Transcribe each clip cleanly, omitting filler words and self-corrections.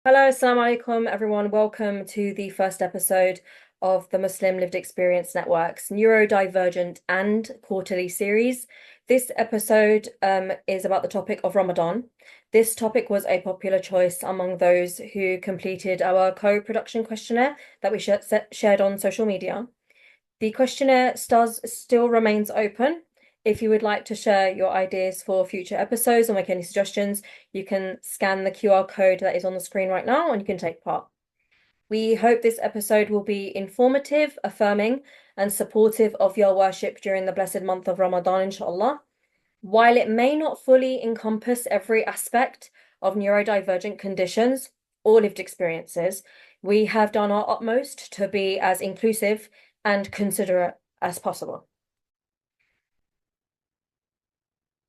Hello, Assalamu alaikum, everyone. Welcome to the first episode of the Muslim Lived Experience Network's Neurodivergent and quarterly series. This episode is about the topic of Ramadan. This topic was a popular choice among those who completed our co-production questionnaire that we shared on social media. The questionnaire still remains open. If you would like to share your ideas for future episodes or make any suggestions, you can scan the QR code that is on the screen right now and you can take part. We hope this episode will be informative, affirming, and supportive of your worship during the blessed month of Ramadan, inshallah. While it may not fully encompass every aspect of neurodivergent conditions or lived experiences, we have done our utmost to be as inclusive and considerate as possible.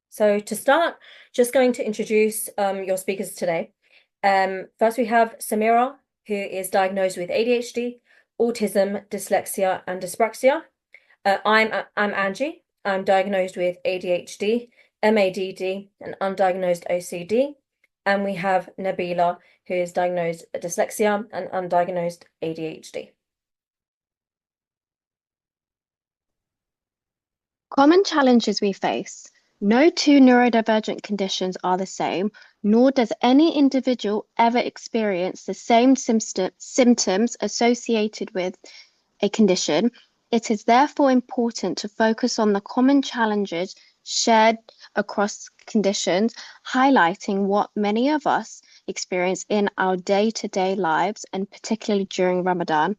So to start, just going to introduce your speakers today. First, we have Samira, who is diagnosed with ADHD, autism, dyslexia, and dyspraxia. I'm Angie. I'm diagnosed with ADHD, MADD, and undiagnosed OCD. And we have Nabila, who is diagnosed dyslexia and undiagnosed ADHD. Common challenges we face. No two neurodivergent conditions are the same, nor does any individual ever experience the same symptoms associated with a condition. It is therefore important to focus on the common challenges shared across conditions, highlighting what many of us experience in our day-to-day lives and particularly during Ramadan.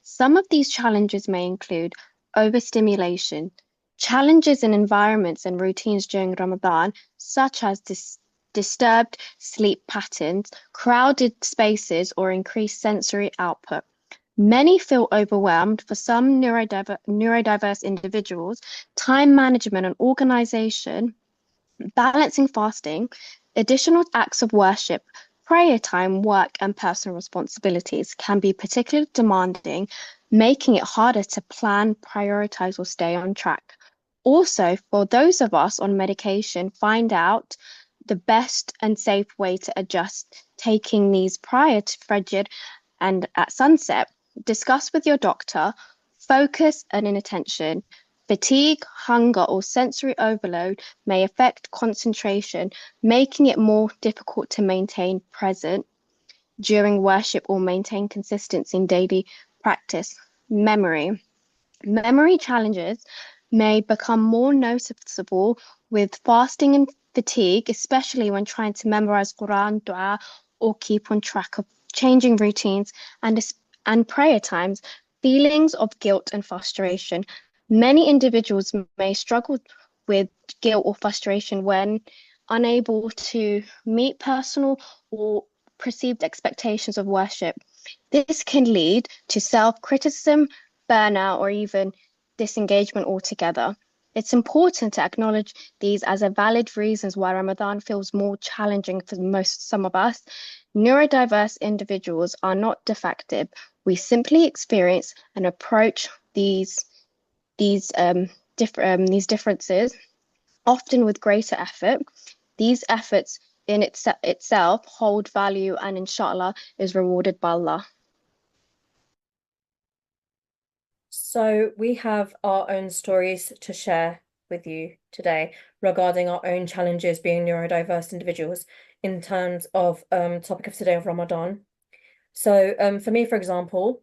Some of these challenges may include overstimulation, challenges in environments and routines during Ramadan, such as disturbed sleep patterns, crowded spaces, or increased sensory output. Many feel overwhelmed. For some neurodiverse individuals, time management and organization, balancing fasting, additional acts of worship, prayer time, work, and personal responsibilities can be particularly demanding, making it harder to plan, prioritize, or stay on track. Also, for those of us on medication, find out the best and safe way to adjust taking these prior to Fajr and at sunset. Discuss with your doctor, focus and inattention. Fatigue, hunger, or sensory overload may affect concentration, making it more difficult to maintain present during worship or maintain consistency in daily practice. Memory. Memory challenges may become more noticeable with fasting and fatigue, especially when trying to memorize Quran, dua, or keep on track of changing routines and prayer times. Feelings of guilt and frustration. Many individuals may struggle with guilt or frustration when unable to meet personal or perceived expectations of worship. This can lead to self-criticism, burnout, or even disengagement altogether. It's important to acknowledge these as a valid reasons why Ramadan feels more challenging for some of us. Neurodiverse individuals are not defective. We simply experience and approach these differences often with greater effort. These efforts in itself hold value and inshallah is rewarded by Allah. So we have our own stories to share with you today regarding our own challenges being neurodiverse individuals in terms of topic of today of Ramadan. So for me, for example,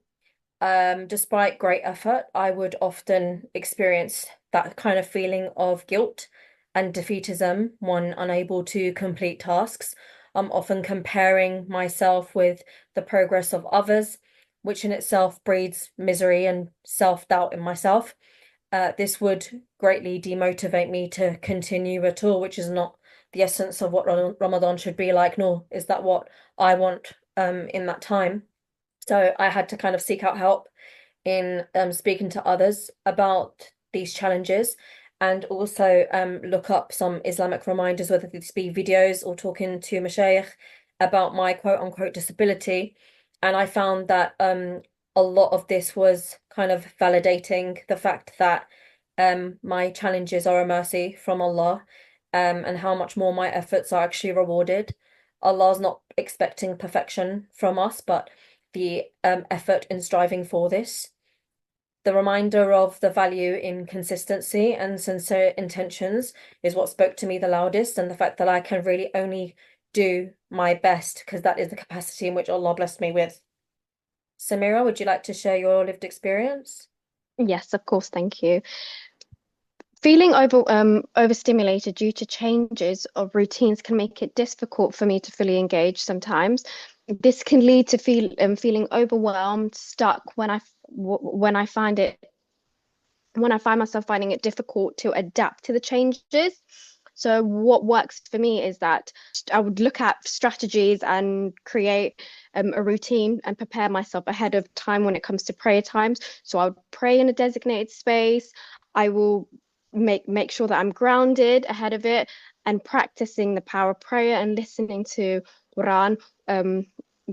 despite great effort, I would often experience that kind of feeling of guilt and defeatism when unable to complete tasks. I'm often comparing myself with the progress of others, which in itself breeds misery and self-doubt in myself. This would greatly demotivate me to continue at all, which is not the essence of what Ramadan should be like, nor is that what I want in that time. So I had to kind of seek out help in speaking to others about these challenges and also look up some Islamic reminders, whether these be videos or talking to Mashayikh about my quote unquote disability. And I found that a lot of this was kind of validating the fact that my challenges are a mercy from Allah and how much more my efforts are actually rewarded. Allah's not expecting perfection from us, but the effort in striving for this. The reminder of the value in consistency and sincere intentions is what spoke to me the loudest, and the fact that I can really only do my best because that is the capacity in which Allah blessed me with. Samira, would you like to share your lived experience? Yes, of course, thank you. Feeling overstimulated due to changes of routines can make it difficult for me to fully engage sometimes. This can lead to feeling overwhelmed, stuck when I find it when I find myself finding it difficult to adapt to the changes. So what works for me is that I would look at strategies and create a routine and prepare myself ahead of time when it comes to prayer times. So I would pray in a designated space. I will make sure that I'm grounded ahead of it and practicing the power of prayer and listening to Quran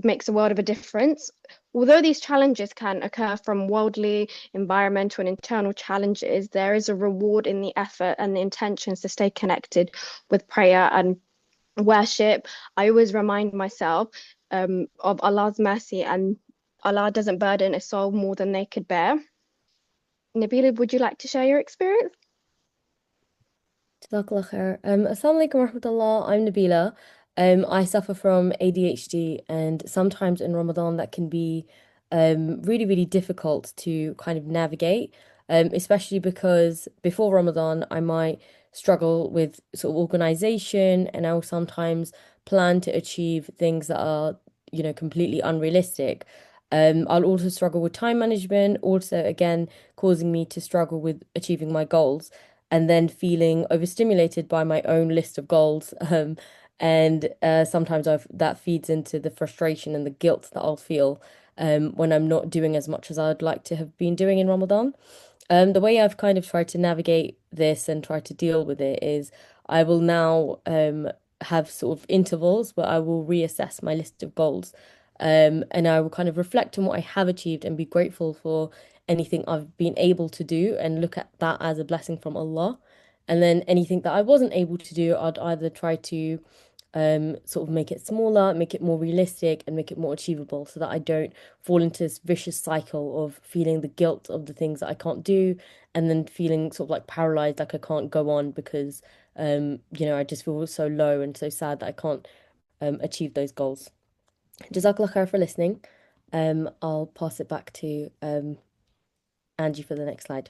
makes a world of a difference. Although these challenges can occur from worldly, environmental, and internal challenges, there is a reward in the effort and the intentions to stay connected with prayer and worship. I always remind myself of Allah's mercy, and Allah doesn't burden a soul more than they could bear. Nabila, would you like to share your experience? Jazakallah khair. Assalamu alaikum warahmatullah. I'm Nabila. I suffer from ADHD, and sometimes in Ramadan that can be really, really difficult to kind of navigate, especially because before Ramadan I might struggle with sort of organization, and I'll sometimes plan to achieve things that are, completely unrealistic. I'll also struggle with time management, also again causing me to struggle with achieving my goals and then feeling overstimulated by my own list of goals. And sometimes that feeds into the frustration and the guilt that I'll feel when I'm not doing as much as I'd like to have been doing in Ramadan. The way I've kind of tried to navigate this and try to deal with it is I will now have sort of intervals where I will reassess my list of goals. And I will kind of reflect on what I have achieved and be grateful for anything I've been able to do and look at that as a blessing from Allah. And then anything that I wasn't able to do, I'd either try to sort of make it smaller, make it more realistic, and make it more achievable so that I don't fall into this vicious cycle of feeling the guilt of the things that I can't do and then feeling sort of like paralyzed, like I can't go on because, I just feel so low and so sad that I can't achieve those goals. Jazakallah khair for listening. I'll pass it back to Angie for the next slide.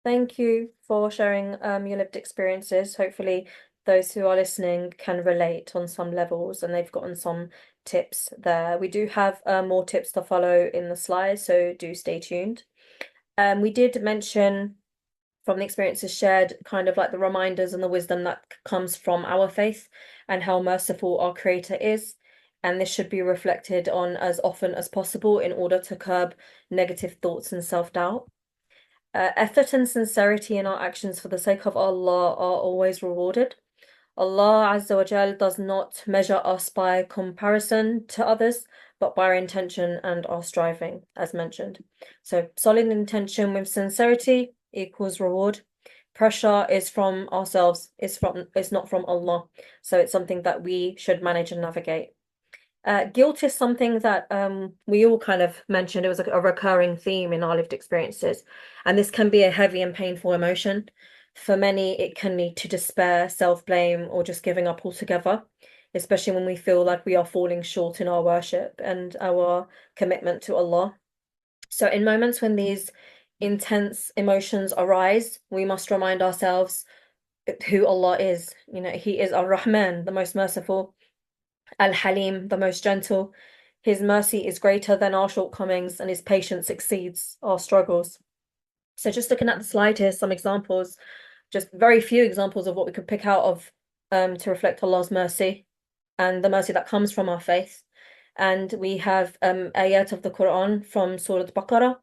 Thank you for sharing your lived experiences. Hopefully, those who are listening can relate on some levels and they've gotten some tips there. We do have more tips to follow in the slides, so do stay tuned. We did mention from the experiences shared, kind of like the reminders and the wisdom that comes from our faith and how merciful our Creator is. And this should be reflected on as often as possible in order to curb negative thoughts and self-doubt. Effort and sincerity in our actions for the sake of Allah are always rewarded. Allah Azza wa Jal does not measure us by comparison to others, but by our intention and our striving, as mentioned. So solid intention with sincerity equals reward. Pressure is from ourselves, it's not from Allah. So it's something that we should manage and navigate. Guilt is something that we all kind of mentioned. It was like a recurring theme in our lived experiences. And this can be a heavy and painful emotion. For many, it can lead to despair, self-blame, or just giving up altogether, especially when we feel like we are falling short in our worship and our commitment to Allah. So in moments when these intense emotions arise, we must remind ourselves who Allah is. He is Ar-Rahman, the most merciful. Al-Halim, the most gentle. His mercy is greater than our shortcomings, and his patience exceeds our struggles. So just looking at the slide here, some examples, just very few examples of what we could pick out of to reflect Allah's mercy and the mercy that comes from our faith. And we have ayat of the Quran from Surah Baqarah.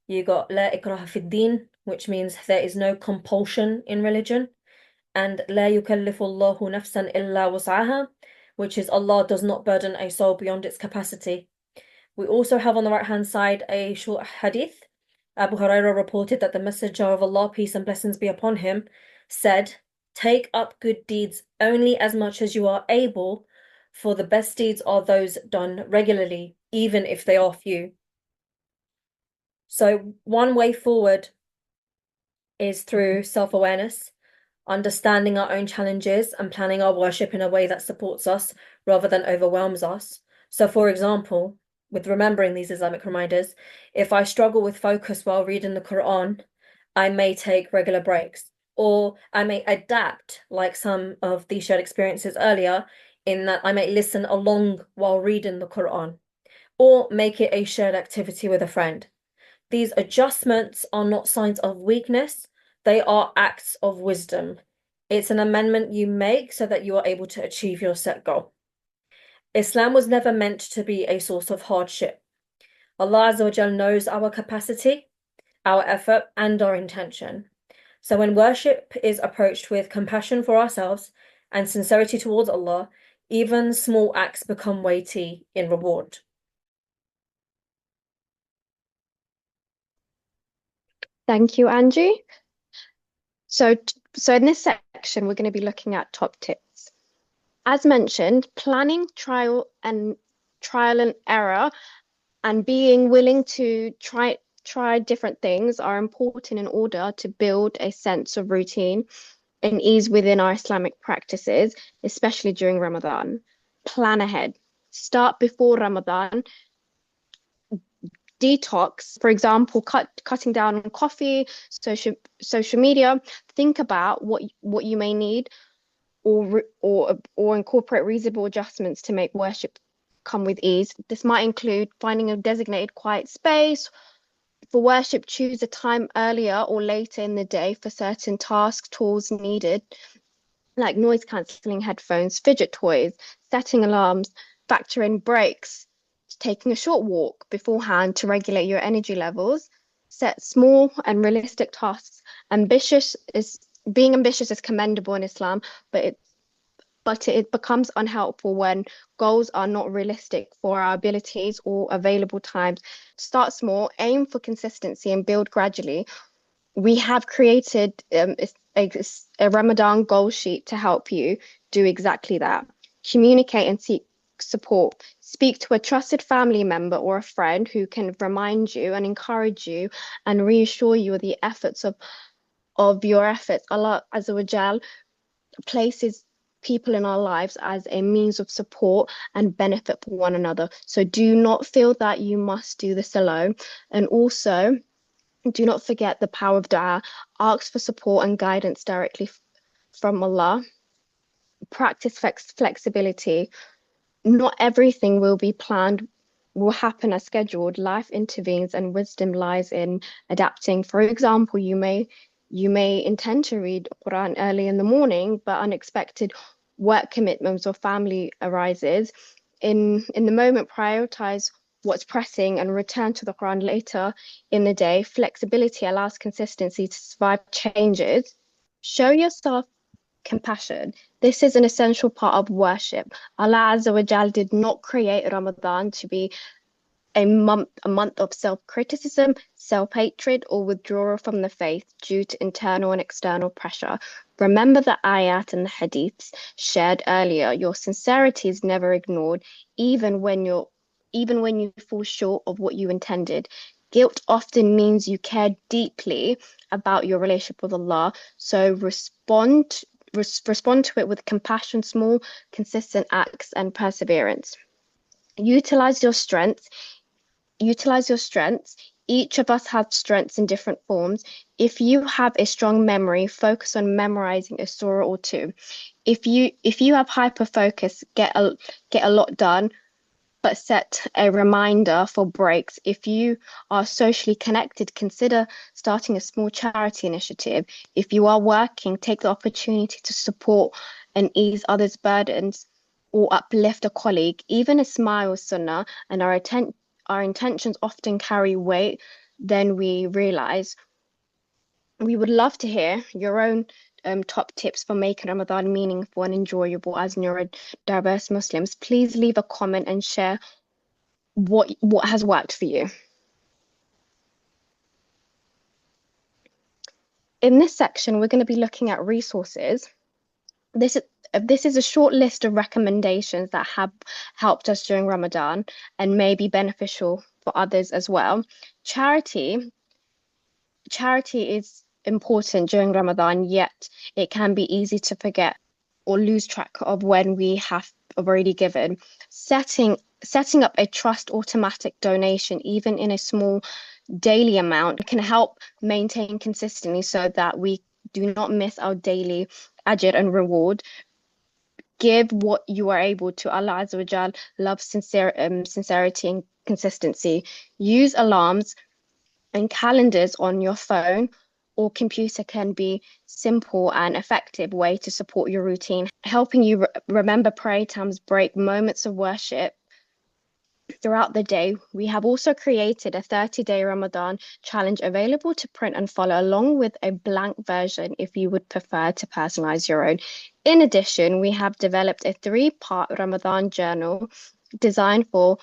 You got La ikraha fid din, which means there is no compulsion in religion, and La yukallifu Allahu nafsan illa wus'aha, which is Allah does not burden a soul beyond its capacity. We also have on the right-hand side a short hadith. Abu Hurairah reported that the Messenger of Allah, peace and blessings be upon him, said, Take up good deeds only as much as you are able, for the best deeds are those done regularly, even if they are few. So, one way forward is through self-awareness, understanding our own challenges and planning our worship in a way that supports us rather than overwhelms us. So, for example, with remembering these Islamic reminders, if I struggle with focus while reading the Quran, I may take regular breaks, or I may adapt, like some of the shared experiences earlier, in that I may listen along while reading the Quran, or make it a shared activity with a friend. These adjustments are not signs of weakness, they are acts of wisdom. It's an amendment you make so that you are able to achieve your set goal. Islam was never meant to be a source of hardship. Allah Azza wa Jal knows our capacity, our effort, and our intention. So when worship is approached with compassion for ourselves and sincerity towards Allah, even small acts become weighty in reward. Thank you, Angie. So, so in this section, we're going to be looking at top tips. As mentioned, planning trial and error and being willing to try different things are important in order to build a sense of routine and ease within our Islamic practices, especially during Ramadan. Plan ahead. Start before Ramadan. Detox, for example, cutting down on coffee, social media. Think about what you may need, or incorporate reasonable adjustments to make worship come with ease. This might include finding a designated quiet space for worship. Choose a time earlier or later in the day for certain tasks, tools needed, like noise cancelling headphones, fidget toys, setting alarms, factor in breaks, taking a short walk beforehand to regulate your energy levels. Set small and realistic tasks. Ambitious is Being ambitious is commendable in Islam, but it becomes unhelpful when goals are not realistic for our abilities or available times. Start small, aim for consistency, and build gradually. We have created a Ramadan goal sheet to help you do exactly that. Communicate and seek support. Speak to a trusted family member or a friend who can remind you and encourage you and reassure you of the efforts of your efforts. Allah Azza wa Jal places people in our lives as a means of support and benefit for one another. So do not feel that you must do this alone. And also, do not forget the power of dua. Ask for support and guidance directly from Allah. Practice flexibility. Not everything will happen as scheduled. Life intervenes and wisdom lies in adapting. For example, you may intend to read Quran early in the morning, but unexpected work commitments or family arises. In the moment, prioritize what's pressing and return to the Quran later in the day. Flexibility allows consistency to survive changes. Show yourself compassion. This is an essential part of worship. Allah Azza wa Jal did not create Ramadan to be a month of self-criticism, self-hatred, or withdrawal from the faith due to internal and external pressure. Remember the ayat and the hadiths shared earlier. Your sincerity is never ignored, even when you fall short of what you intended. Guilt often means you care deeply about your relationship with Allah. So respond to it with compassion, small, consistent acts, and perseverance. Utilize your strengths utilize your strengths. Each of us have strengths in different forms. If you have a strong memory, focus on memorizing a surah or two. If you have hyper focus, get a lot done, but set a reminder for breaks. If you are socially connected, consider starting a small charity initiative. If you are working, take the opportunity to support and ease others' burdens or uplift a colleague. Even a smile is sunnah, and our intentions often carry weight than we realize. We would love to hear your own top tips for making Ramadan meaningful and enjoyable as neurodiverse Muslims. Please leave a comment and share what has worked for you. In this section, we're going to be looking at resources. This is this is a short list of recommendations that have helped us during Ramadan and may be beneficial for others as well. Charity charity is important during Ramadan, yet it can be easy to forget or lose track of when we have already given. Setting up a trust automatic donation, even in a small daily amount, can help maintain consistency so that we do not miss our daily ajr and reward. Give what you are able to. Allah Azza wa Jal loves sincerity and consistency. Use alarms and calendars on your phone or computer can be simple and effective way to support your routine, helping you remember prayer times, break moments of worship throughout the day. We have also created a 30-day Ramadan challenge available to print and follow, along with a blank version if you would prefer to personalize your own. In addition, we have developed a 3-part Ramadan journal designed for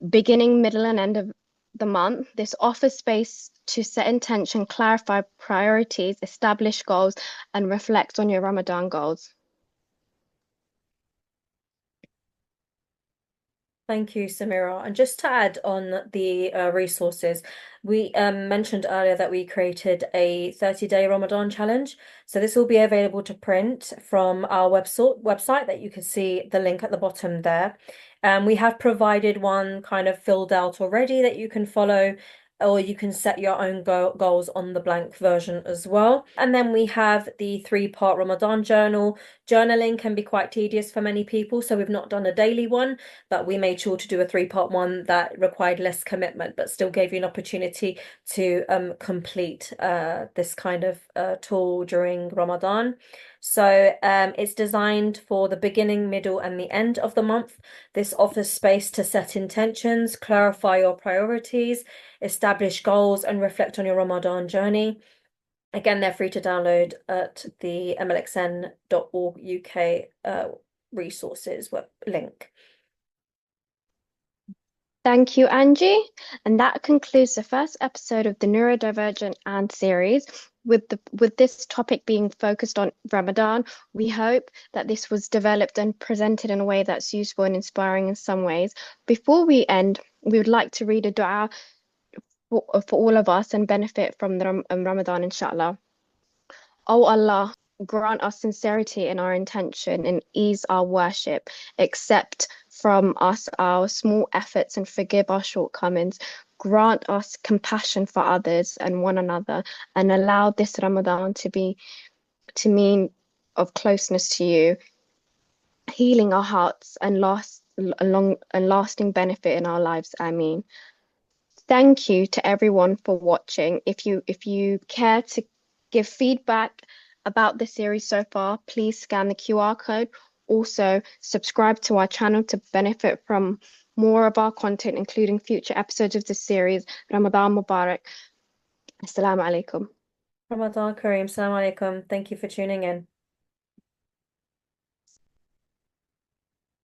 beginning, middle, and end of the month. This offers space to set intention, clarify priorities, establish goals, and reflect on your Ramadan goals. Thank you, Samira. And just to add on the resources, we mentioned earlier that we created a 30-day Ramadan challenge. So this will be available to print from our website that you can see the link at the bottom there. We have provided one kind of filled out already that you can follow, or you can set your own goals on the blank version as well. And then we have the 3-part Ramadan journal. Journaling can be quite tedious for many people, so we've not done a daily one, but we made sure to do a 3-part one that required less commitment, but still gave you an opportunity to complete this kind of tool during Ramadan. So it's designed for the beginning, middle, and the end of the month. This offers space to set intentions, clarify your priorities, establish goals, and reflect on your Ramadan journey. Again, they're free to download at the mlxn.org UK resources link. Thank you, Angie. And that concludes the first episode of the Neurodivergent and series. With this topic being focused on Ramadan, we hope that this was developed and presented in a way that's useful and inspiring in some ways. Before we end, we would like to read a dua for all of us and benefit from the Ramadan, inshallah. O Allah, grant us sincerity in our intention and ease our worship. Accept from us our small efforts and forgive our shortcomings. Grant us compassion for others and one another, and allow this Ramadan to mean of closeness to you, healing our hearts and lasting benefit in our lives. Ameen. Thank you to everyone for watching. If you care to give feedback about the series so far, please scan the QR code. Also, subscribe to our channel to benefit from more of our content, including future episodes of the series. Ramadan Mubarak. Assalamu alaikum. Ramadan Kareem. Assalamu alaikum. Thank you for tuning in.